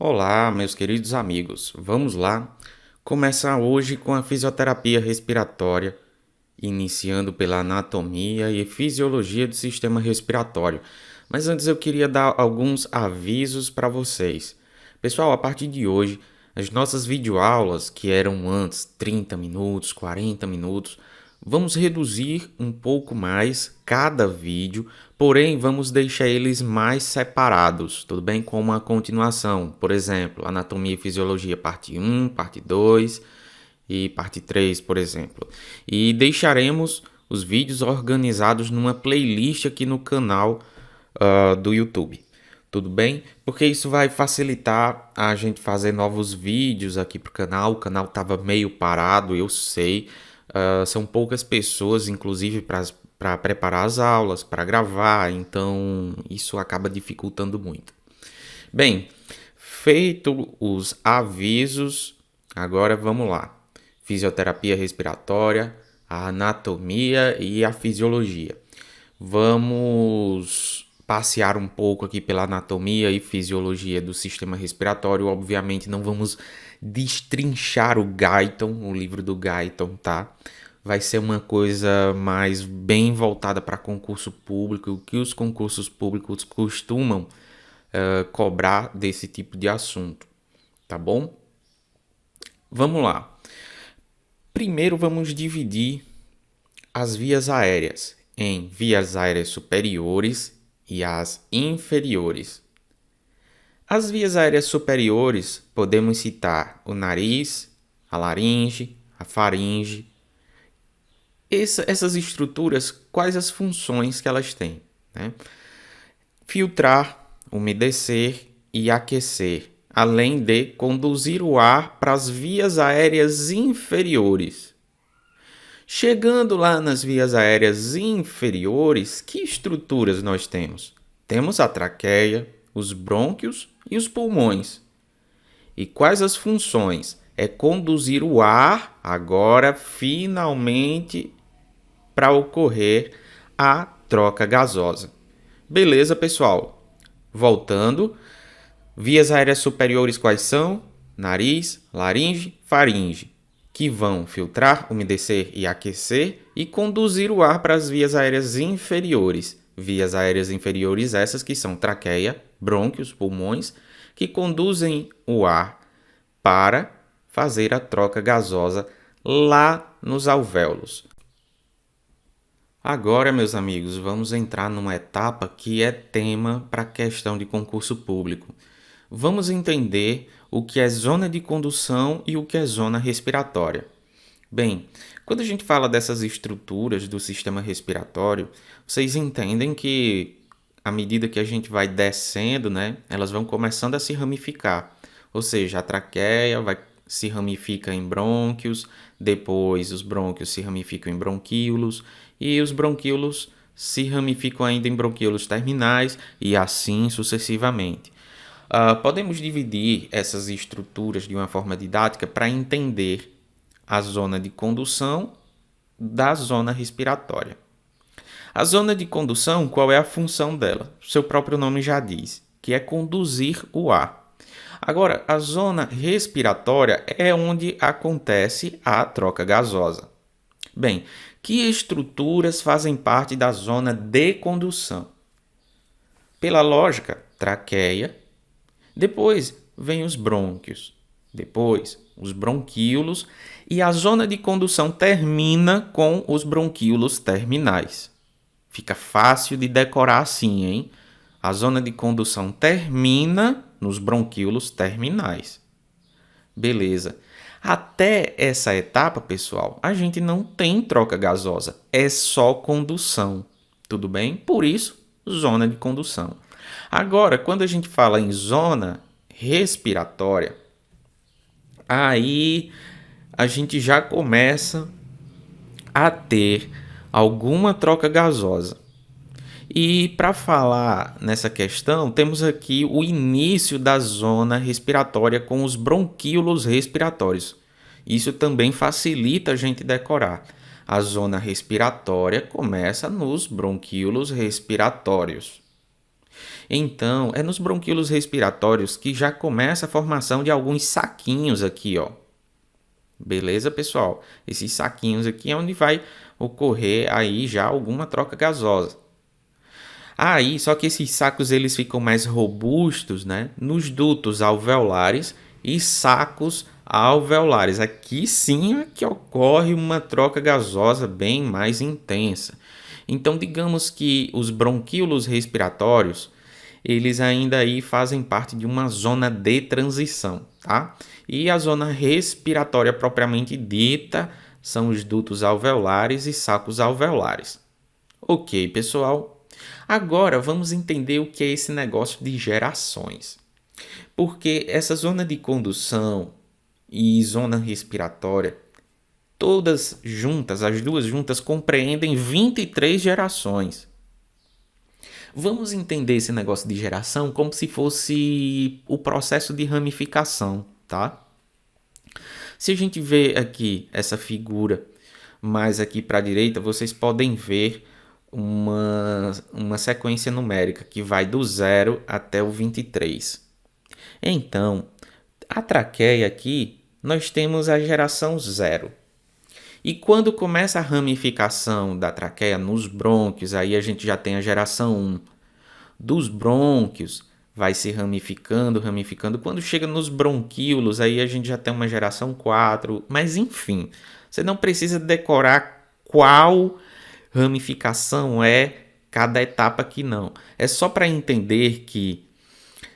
Olá, meus queridos amigos. Vamos lá. Começar hoje com a fisioterapia respiratória, iniciando pela anatomia e fisiologia do sistema respiratório. Mas antes eu queria dar alguns avisos para vocês. Pessoal, a partir de hoje, as nossas videoaulas, que eram antes 30 minutos, 40 minutos, vamos reduzir um pouco mais cada vídeo, porém vamos deixar eles mais separados, tudo bem? Com uma continuação, por exemplo, Anatomia e Fisiologia parte 1, parte 2 e parte 3, por exemplo. E deixaremos os vídeos organizados numa playlist aqui no canal do YouTube. Tudo bem? Porque isso vai facilitar a gente fazer novos vídeos aqui pro canal. O canal estava meio parado, eu sei. São poucas pessoas, inclusive, para preparar as aulas, para gravar, então isso acaba dificultando muito. Bem, feito os avisos, agora vamos lá. Fisioterapia respiratória, a anatomia e a fisiologia. Vamos passear um pouco aqui pela anatomia e fisiologia do sistema respiratório. Obviamente não vamos destrinchar o Guyton, o livro do Guyton, tá? Vai ser uma coisa mais bem voltada para concurso público, o que os concursos públicos costumam cobrar desse tipo de assunto, tá bom? Vamos lá. Primeiro vamos dividir as vias aéreas em vias aéreas superiores e as inferiores. As vias aéreas superiores podemos citar o nariz, a laringe, a faringe. Essas estruturas, quais as funções que elas têm? Né? Filtrar, umedecer e aquecer, além de conduzir o ar para as vias aéreas inferiores. Chegando lá nas vias aéreas inferiores, que estruturas nós temos? Temos a traqueia, os brônquios e os pulmões. E quais as funções? É conduzir o ar, agora finalmente, para ocorrer a troca gasosa. Beleza, pessoal? Voltando, vias aéreas superiores quais são? Nariz, laringe, faringe, que vão filtrar, umedecer e aquecer e conduzir o ar para as vias aéreas inferiores. Vias aéreas inferiores essas que são traqueia, brônquios, pulmões, que conduzem o ar para fazer a troca gasosa lá nos alvéolos. Agora, meus amigos, vamos entrar numa etapa que é tema para a questão de concurso público. Vamos entender o que é zona de condução e o que é zona respiratória. Bem, quando a gente fala dessas estruturas do sistema respiratório, vocês entendem que à medida que a gente vai descendo, né, elas vão começando a se ramificar. Ou seja, a traqueia se ramifica em brônquios, depois os brônquios se ramificam em bronquíolos e os bronquíolos se ramificam ainda em bronquíolos terminais e assim sucessivamente. Podemos dividir essas estruturas de uma forma didática para entender a zona de condução da zona respiratória. A zona de condução, qual é a função dela? Seu próprio nome já diz, que é conduzir o ar. Agora, a zona respiratória é onde acontece a troca gasosa. Bem, que estruturas fazem parte da zona de condução? Pela lógica, traqueia, depois vem os brônquios, depois os bronquíolos e a zona de condução termina com os bronquíolos terminais. Fica fácil de decorar assim, hein? A zona de condução termina nos bronquíolos terminais. Beleza. Até essa etapa, pessoal, a gente não tem troca gasosa, é só condução. Tudo bem? Por isso, zona de condução. Agora, quando a gente fala em zona respiratória, aí a gente já começa a ter alguma troca gasosa. E para falar nessa questão, temos aqui o início da zona respiratória com os bronquíolos respiratórios. Isso também facilita a gente decorar. A zona respiratória começa nos bronquíolos respiratórios. Então, é nos bronquíolos respiratórios que já começa a formação de alguns saquinhos aqui, ó. Beleza, pessoal? Esses saquinhos aqui é onde vai ocorrer aí já alguma troca gasosa. Aí, só que esses sacos eles ficam mais robustos, né, nos dutos alveolares e sacos alveolares. Aqui sim é que ocorre uma troca gasosa bem mais intensa. Então, digamos que os bronquíolos respiratórios, eles ainda aí fazem parte de uma zona de transição, tá? E a zona respiratória propriamente dita são os dutos alveolares e sacos alveolares. Ok, pessoal? Agora vamos entender o que é esse negócio de gerações. Porque essa zona de condução e zona respiratória, todas juntas, as duas juntas, compreendem 23 gerações. Vamos entender esse negócio de geração como se fosse o processo de ramificação, tá? Se a gente vê aqui essa figura mais aqui para a direita, vocês podem ver uma sequência numérica que vai do 0 até o 23. Então, a traqueia aqui, nós temos a geração 0. E quando começa a ramificação da traqueia nos brônquios, aí a gente já tem a geração 1. Dos brônquios, vai se ramificando, ramificando. Quando chega nos bronquíolos, aí a gente já tem uma geração 4. Mas enfim, você não precisa decorar qual ramificação é cada etapa aqui não. É só para entender que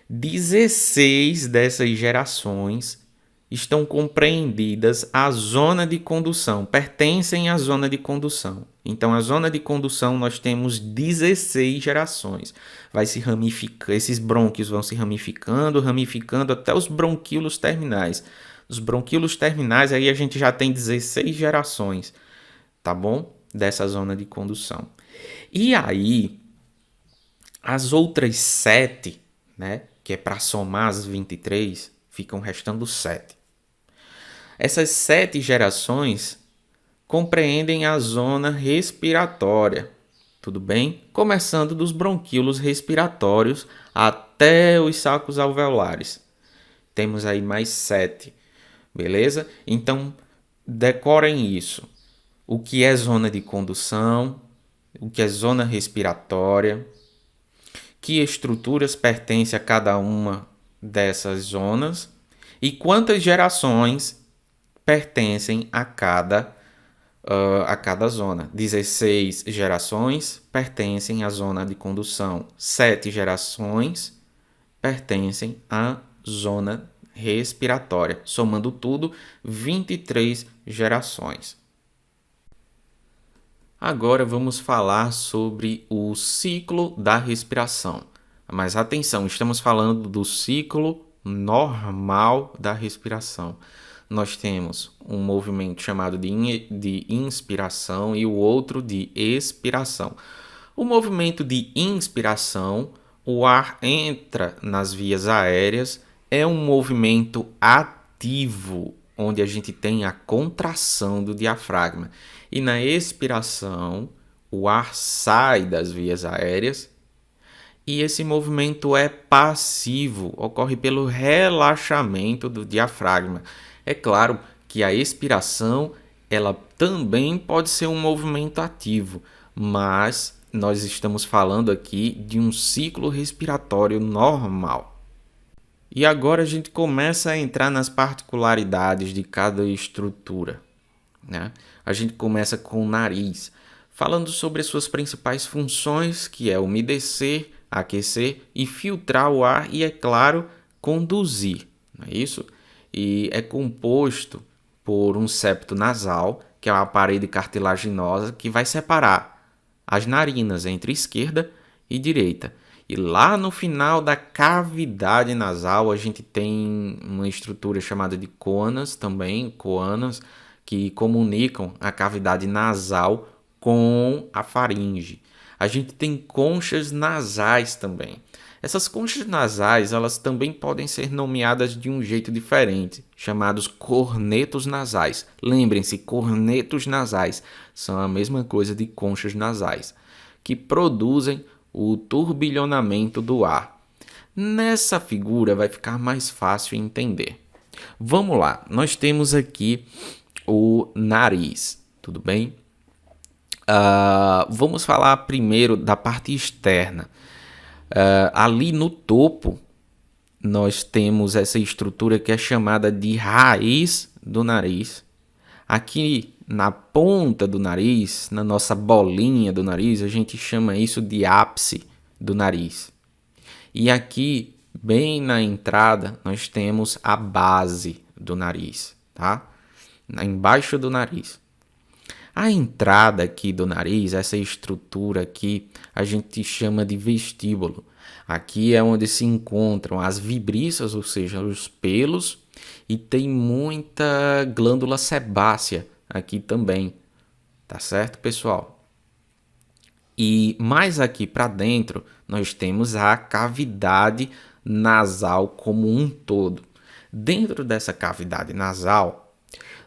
16 dessas gerações estão compreendidas à zona de condução, pertencem à zona de condução. Então, a zona de condução nós temos 16 gerações. Vai se ramificar, esses brônquios vão se ramificando, ramificando até os bronquíolos terminais. Os bronquíolos terminais aí a gente já tem 16 gerações, tá bom? Dessa zona de condução. E aí, as outras 7, né, que é para somar as 23, ficam restando 7. Essas 7 gerações compreendem a zona respiratória, tudo bem? Começando dos bronquíolos respiratórios até os sacos alveolares. Temos aí mais 7, beleza? Então, decorem isso. O que é zona de condução, o que é zona respiratória, que estruturas pertencem a cada uma dessas zonas e quantas gerações pertencem a cada zona. 16 gerações pertencem à zona de condução, 7 gerações pertencem à zona respiratória. Somando tudo, 23 gerações. Agora vamos falar sobre o ciclo da respiração. Mas atenção, estamos falando do ciclo normal da respiração. Nós temos um movimento chamado de inspiração e o outro de expiração. O movimento de inspiração, o ar entra nas vias aéreas, é um movimento ativo, onde a gente tem a contração do diafragma. E na expiração, o ar sai das vias aéreas e esse movimento é passivo, ocorre pelo relaxamento do diafragma. É claro que a expiração, ela também pode ser um movimento ativo, mas nós estamos falando aqui de um ciclo respiratório normal. E agora a gente começa a entrar nas particularidades de cada estrutura, né? A gente começa com o nariz, falando sobre as suas principais funções, que é umedecer, aquecer e filtrar o ar e, é claro, conduzir, não é isso? E é composto por um septo nasal, que é uma parede cartilaginosa que vai separar as narinas entre esquerda e direita. E lá no final da cavidade nasal a gente tem uma estrutura chamada de coanas também, coanas, que comunicam a cavidade nasal com a faringe. A gente tem conchas nasais também. Essas conchas nasais, elas também podem ser nomeadas de um jeito diferente, chamados cornetos nasais. Lembrem-se, cornetos nasais são a mesma coisa de conchas nasais, que produzem o turbilhonamento do ar. Nessa figura vai ficar mais fácil entender. Vamos lá, nós temos aqui o nariz, tudo bem? Vamos falar primeiro da parte externa. Ali no topo, nós temos essa estrutura que é chamada de raiz do nariz. Aqui na ponta do nariz, na nossa bolinha do nariz, a gente chama isso de ápice do nariz. E aqui, bem na entrada, nós temos a base do nariz, tá? Embaixo do nariz. A entrada aqui do nariz, essa estrutura aqui, a gente chama de vestíbulo. Aqui é onde se encontram as vibriças, ou seja, os pelos, e tem muita glândula sebácea aqui também. Tá certo, pessoal? E mais aqui para dentro, nós temos a cavidade nasal como um todo. Dentro dessa cavidade nasal,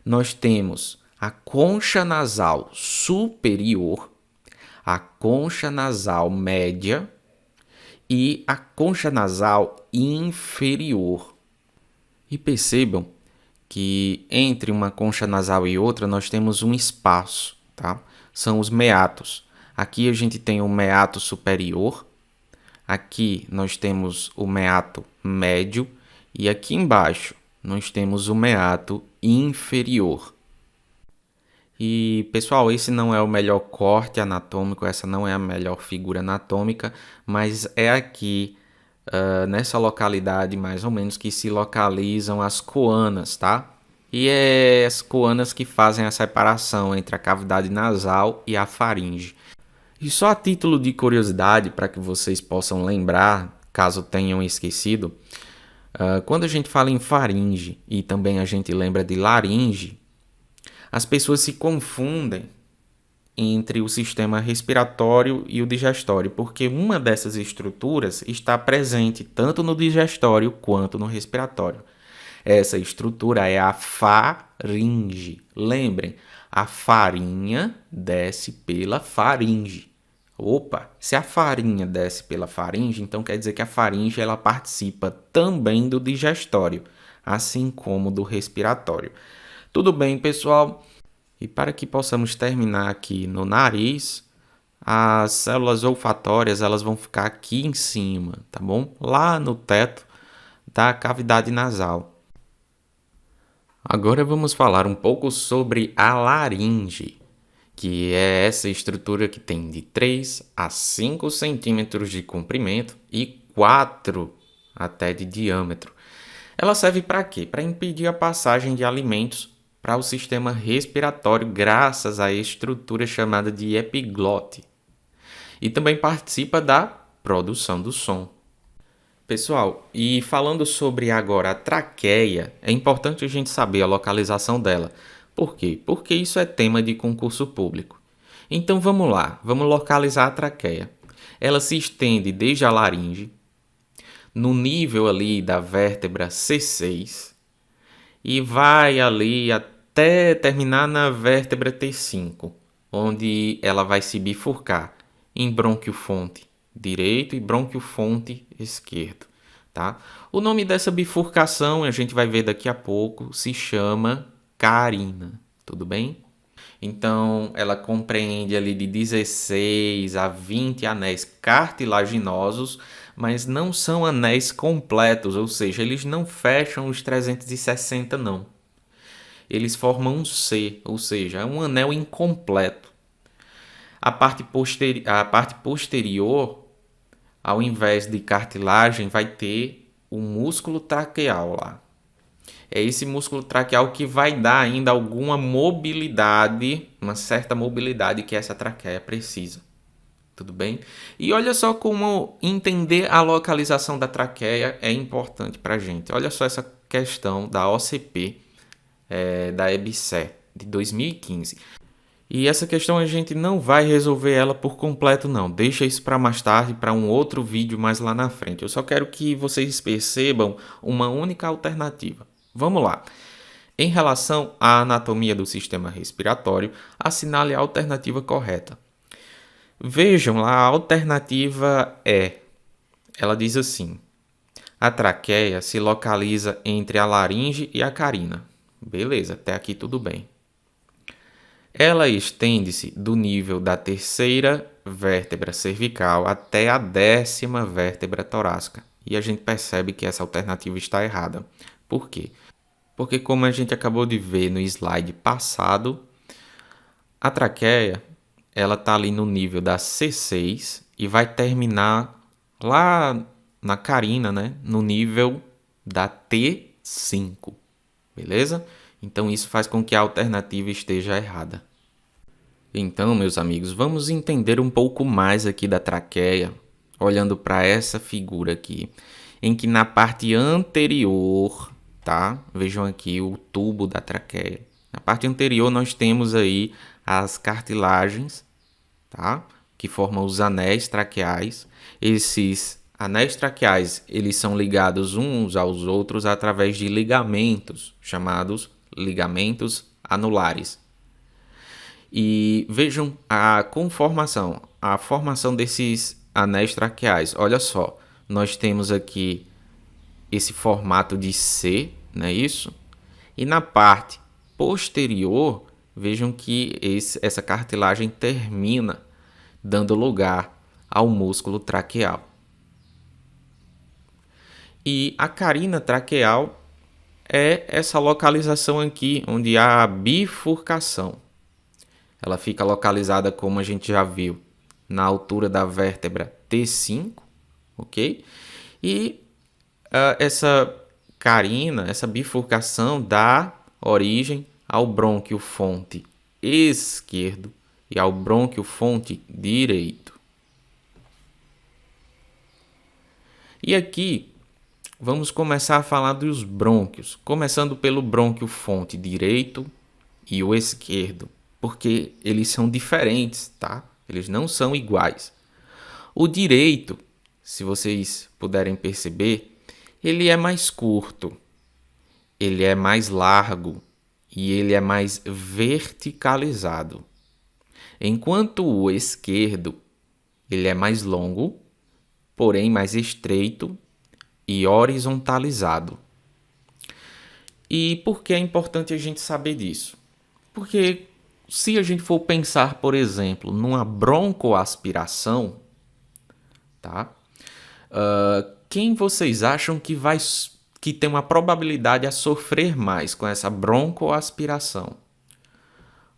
nós temos a concha nasal superior, a concha nasal média e a concha nasal inferior. E percebam que entre uma concha nasal e outra nós temos um espaço, tá? São os meatos. Aqui a gente tem o meato superior, aqui nós temos o meato médio e aqui embaixo nós temos o meato inferior. E, pessoal, esse não é o melhor corte anatômico, essa não é a melhor figura anatômica, mas é aqui, nessa localidade mais ou menos, que se localizam as coanas, tá? E é as coanas que fazem a separação entre a cavidade nasal e a faringe. E só a título de curiosidade, para que vocês possam lembrar, caso tenham esquecido, quando a gente fala em faringe e também a gente lembra de laringe, as pessoas se confundem entre o sistema respiratório e o digestório, porque uma dessas estruturas está presente tanto no digestório quanto no respiratório. Essa estrutura é a faringe. Lembrem, a farinha desce pela faringe. Opa, se a farinha desce pela faringe, então quer dizer que a faringe ela participa também do digestório, assim como do respiratório. Tudo bem, pessoal? E para que possamos terminar aqui no nariz, as células olfatórias elas vão ficar aqui em cima, tá bom? Lá no teto da cavidade nasal. Agora vamos falar um pouco sobre a laringe, que é essa estrutura que tem de 3 a 5 centímetros de comprimento e 4 até de diâmetro. Ela serve para quê? Para impedir a passagem de alimentos para o sistema respiratório graças à estrutura chamada de epiglote. E também participa da produção do som. Pessoal, e falando sobre agora a traqueia, é importante a gente saber a localização dela. Por quê? Porque isso é tema de concurso público. Então vamos lá, vamos localizar a traqueia. Ela se estende desde a laringe, no nível ali da vértebra C6, e vai ali até terminar na vértebra T5, onde ela vai se bifurcar em brônquio-fonte direito e brônquio-fonte esquerdo, tá? O nome dessa bifurcação, a gente vai ver daqui a pouco, se chama carina, tudo bem? Então, ela compreende ali de 16 a 20 anéis cartilaginosos, mas não são anéis completos, ou seja, eles não fecham os 360 não. Eles formam um C, ou seja, é um anel incompleto. A parte posterior, ao invés de cartilagem, vai ter o músculo traqueal lá. É esse músculo traqueal que vai dar ainda alguma mobilidade, uma certa mobilidade que essa traqueia precisa. Tudo bem? E olha só como entender a localização da traqueia é importante para a gente. Olha só essa questão da OCP, da EBSER, de 2015. E essa questão a gente não vai resolver ela por completo não. Deixa isso para mais tarde, para um outro vídeo mais lá na frente. Eu só quero que vocês percebam uma única alternativa. Vamos lá. Em relação à anatomia do sistema respiratório, assinale a alternativa correta. Vejam lá, a alternativa ela diz assim: a traqueia se localiza entre a laringe e a carina. Beleza, até aqui tudo bem. Ela estende-se do nível da terceira vértebra cervical até a 10ª vértebra torácica. E a gente percebe que essa alternativa está errada. Por quê? Porque, como a gente acabou de ver no slide passado, a traqueia ela está ali no nível da C6 e vai terminar lá na carina, né? No nível da T5. Beleza? Então isso faz com que a alternativa esteja errada. Então, meus amigos, vamos entender um pouco mais aqui da traqueia, olhando para essa figura aqui, em que na parte anterior, tá? Vejam aqui o tubo da traqueia. Na parte anterior nós temos aí as cartilagens, tá? Que formam os anéis traqueais. Esses anéis traqueais, eles são ligados uns aos outros através de ligamentos, chamados ligamentos anulares. E vejam a conformação, a formação desses anéis traqueais. Olha só, nós temos aqui esse formato de C, não é isso? E na parte posterior, vejam que essa cartilagem termina dando lugar ao músculo traqueal. E a carina traqueal é essa localização aqui, onde há a bifurcação. Ela fica localizada, como a gente já viu, na altura da vértebra T5, ok? E essa carina, essa bifurcação dá origem ao brônquio fonte esquerdo e ao brônquio fonte direito. E aqui vamos começar a falar dos brônquios, começando pelo brônquio fonte direito e o esquerdo, porque eles são diferentes, tá? Eles não são iguais. O direito, se vocês puderem perceber, ele é mais curto, ele é mais largo e ele é mais verticalizado. Enquanto o esquerdo, ele é mais longo, porém mais estreito e horizontalizado. E por que é importante a gente saber disso? Porque se a gente for pensar, por exemplo, numa broncoaspiração, tá? Quem vocês acham que tem uma probabilidade a sofrer mais com essa broncoaspiração?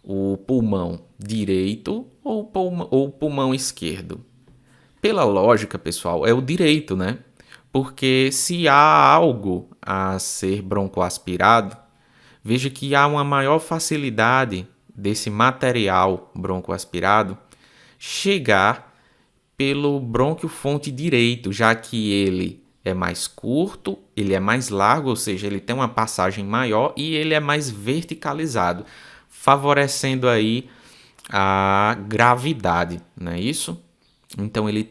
O pulmão direito ou o pulmão esquerdo? Pela lógica, pessoal, é o direito, né? Porque se há algo a ser broncoaspirado, veja que há uma maior facilidade desse material broncoaspirado chegar pelo brônquio fonte direito, já que ele é mais curto, ele é mais largo, ou seja, ele tem uma passagem maior e ele é mais verticalizado, favorecendo aí a gravidade, não é isso? Então ele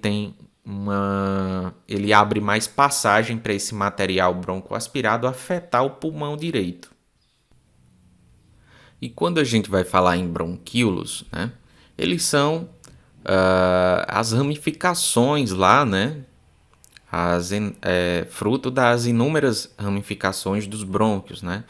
abre mais passagem para esse material broncoaspirado afetar o pulmão direito. E quando a gente vai falar em bronquíolos, né, eles são as ramificações lá, né, fruto das inúmeras ramificações dos brônquios, né.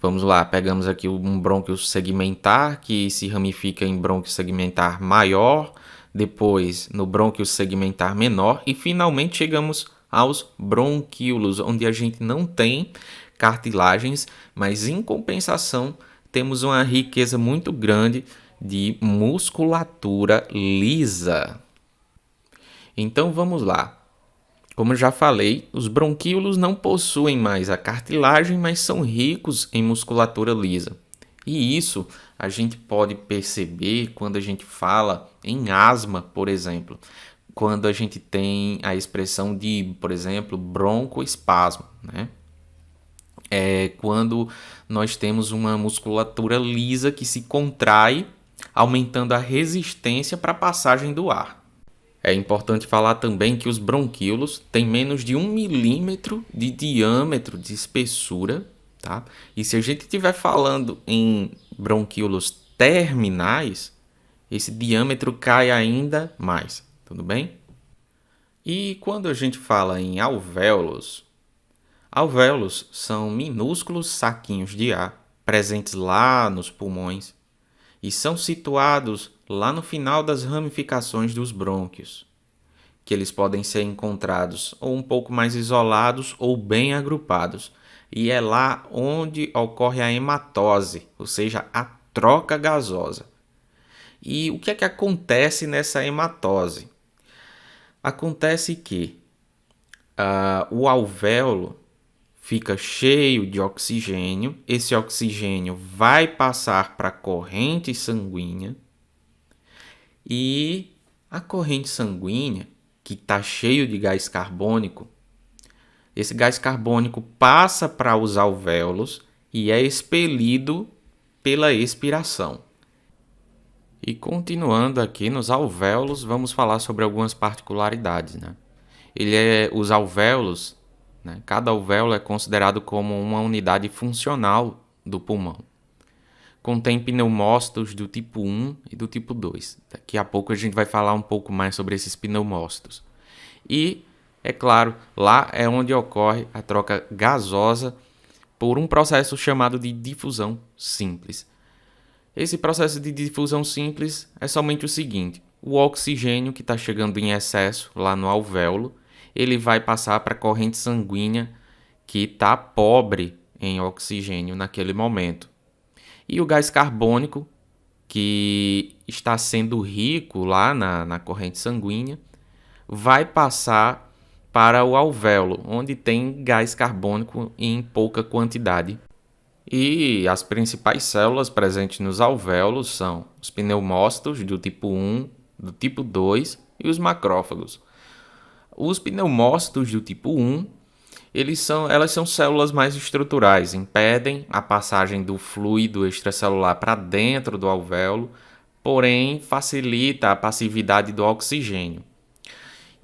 Vamos lá, pegamos aqui um brônquio segmentar, que se ramifica em brônquio segmentar maior, depois no brônquio segmentar menor e finalmente chegamos aos bronquíolos, onde a gente não tem cartilagens, mas em compensação temos uma riqueza muito grande de musculatura lisa. Então vamos lá. Como eu já falei, os bronquíolos não possuem mais a cartilagem, mas são ricos em musculatura lisa. E isso a gente pode perceber quando a gente fala em asma, por exemplo. Quando a gente tem a expressão de, por exemplo, broncoespasmo, né? É quando nós temos uma musculatura lisa que se contrai, aumentando a resistência para a passagem do ar. É importante falar também que os bronquíolos têm menos de 1 milímetro de diâmetro de espessura, tá? E se a gente estiver falando em bronquíolos terminais, esse diâmetro cai ainda mais, tudo bem? E quando a gente fala em alvéolos, alvéolos são minúsculos saquinhos de ar presentes lá nos pulmões e são situados lá no final das ramificações dos brônquios, que eles podem ser encontrados ou um pouco mais isolados ou bem agrupados. E é lá onde ocorre a hematose, ou seja, a troca gasosa. E o que é que acontece nessa hematose? Acontece que o alvéolo fica cheio de oxigênio, esse oxigênio vai passar para a corrente sanguínea e a corrente sanguínea, que está cheio de gás carbônico, esse gás carbônico passa para os alvéolos e é expelido pela expiração. E continuando aqui nos alvéolos, vamos falar sobre algumas particularidades, né? Os alvéolos, né? Cada alvéolo é considerado como uma unidade funcional do pulmão. Contém pneumócitos do tipo 1 e do tipo 2. Daqui a pouco a gente vai falar um pouco mais sobre esses pneumócitos. E, é claro, lá é onde ocorre a troca gasosa por um processo chamado de difusão simples. Esse processo de difusão simples é somente o seguinte: o oxigênio que está chegando em excesso lá no alvéolo, ele vai passar para a corrente sanguínea que está pobre em oxigênio naquele momento. E o gás carbônico, que está sendo rico lá na corrente sanguínea, vai passar para o alvéolo, onde tem gás carbônico em pouca quantidade. E as principais células presentes nos alvéolos são os pneumócitos do tipo 1, do tipo 2 e os macrófagos. Os pneumócitos do tipo 1, elas são células mais estruturais, impedem a passagem do fluido extracelular para dentro do alvéolo, porém facilita a passividade do oxigênio.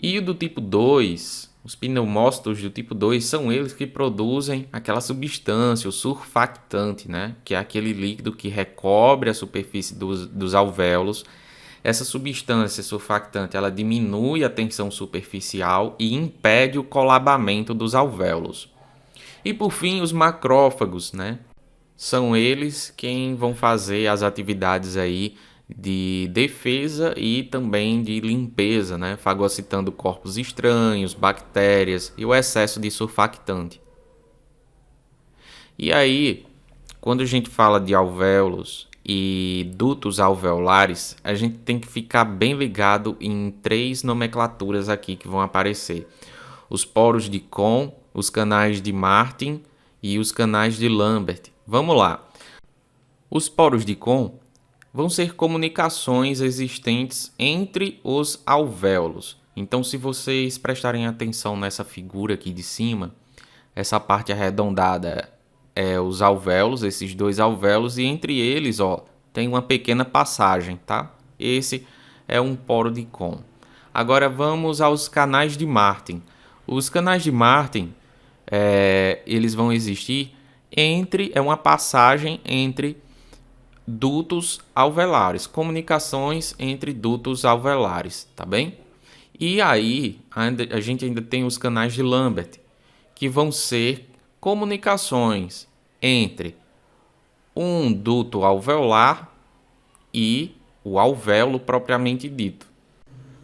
E o do tipo 2, os pneumócitos do tipo 2 são eles que produzem aquela substância, o surfactante, né? Que é aquele líquido que recobre a superfície dos alvéolos. Essa substância surfactante, ela diminui a tensão superficial e impede o colabamento dos alvéolos. E por fim, os macrófagos, né? São eles quem vão fazer as atividades aí de defesa e também de limpeza, né? Fagocitando corpos estranhos, bactérias e o excesso de surfactante. E aí, quando a gente fala de alvéolos e dutos alveolares, a gente tem que ficar bem ligado em 3 nomenclaturas aqui que vão aparecer: os poros de Kohn, os canais de Martin e os canais de Lambert. Vamos lá. Os poros de Kohn vão ser comunicações existentes entre os alvéolos. Então, se vocês prestarem atenção nessa figura aqui de cima, essa parte arredondada é os alvéolos, esses 2 alvéolos, e entre eles, tem uma pequena passagem, tá? Esse é um poro de Kohn. Agora vamos aos canais de Martin. Os canais de Martin, eles vão existir é uma passagem entre dutos alveolares, comunicações entre dutos alveolares, tá bem? E aí a gente ainda tem os canais de Lambert, que vão ser comunicações entre um duto alveolar e o alvéolo propriamente dito.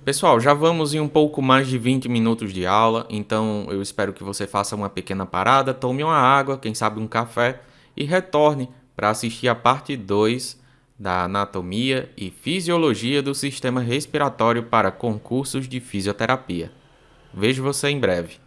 Pessoal, já vamos em um pouco mais de 20 minutos de aula, então eu espero que você faça uma pequena parada, tome uma água, quem sabe um café e retorne para assistir a parte 2 da anatomia e fisiologia do sistema respiratório para concursos de fisioterapia. Vejo você em breve.